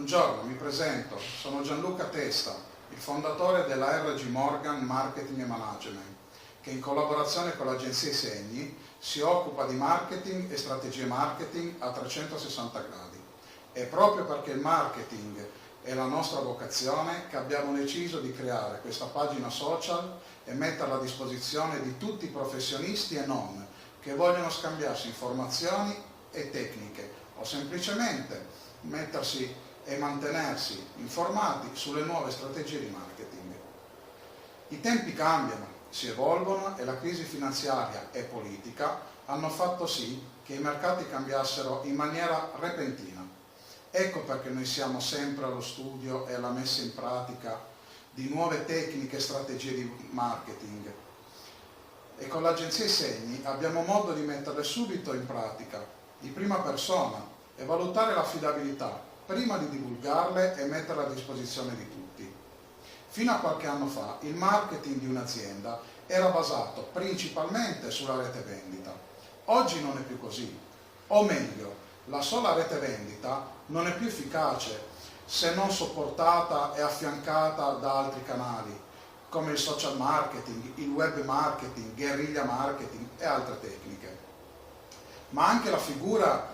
Buongiorno, mi presento, sono Gianluca Testa, il fondatore della RG Morgan Marketing e Management, che in collaborazione con l'agenzia I Segni si occupa di marketing e strategie marketing a 360 gradi. È proprio perché il marketing è la nostra vocazione che abbiamo deciso di creare questa pagina social e metterla a disposizione di tutti i professionisti e non, che vogliono scambiarsi informazioni e tecniche o semplicemente mettersi e mantenersi informati sulle nuove strategie di marketing. I tempi cambiano, si evolvono e la crisi finanziaria e politica hanno fatto sì che i mercati cambiassero in maniera repentina. Ecco perché noi siamo sempre allo studio e alla messa in pratica di nuove tecniche e strategie di marketing. E con l'agenzia I Segni abbiamo modo di metterle subito in pratica, di prima persona, e valutare l'affidabilità prima di divulgarle e metterle a disposizione di tutti. Fino a qualche anno fa il marketing di un'azienda era basato principalmente sulla rete vendita. Oggi non è più così, o meglio, la sola rete vendita non è più efficace se non supportata e affiancata da altri canali, come il social marketing, il web marketing, guerriglia marketing e altre tecniche. Ma anche la figura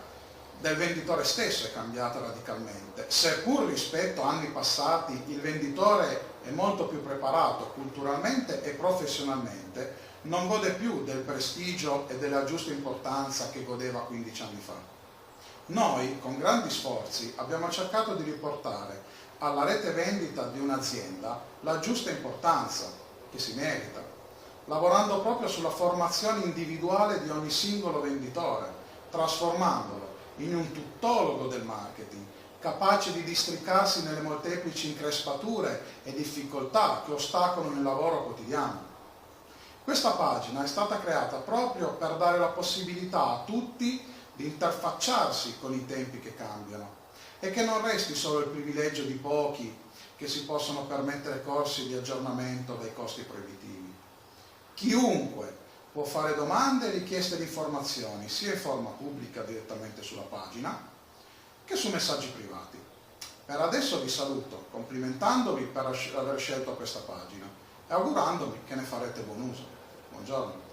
del venditore stesso è cambiata radicalmente. Seppur rispetto a anni passati il venditore è molto più preparato culturalmente e professionalmente, non gode più del prestigio e della giusta importanza che godeva 15 anni fa. Noi, con grandi sforzi, abbiamo cercato di riportare alla rete vendita di un'azienda la giusta importanza che si merita, lavorando proprio sulla formazione individuale di ogni singolo venditore, trasformandolo in un tuttologo del marketing, capace di districarsi nelle molteplici increspature e difficoltà che ostacolano il lavoro quotidiano. Questa pagina è stata creata proprio per dare la possibilità a tutti di interfacciarsi con i tempi che cambiano e che non resti solo il privilegio di pochi che si possono permettere corsi di aggiornamento dai costi proibitivi. Chiunque può fare domande e richieste di informazioni, sia in forma pubblica direttamente sulla pagina, che su messaggi privati. Per adesso vi saluto, complimentandovi per aver scelto questa pagina e augurandomi che ne farete buon uso. Buongiorno.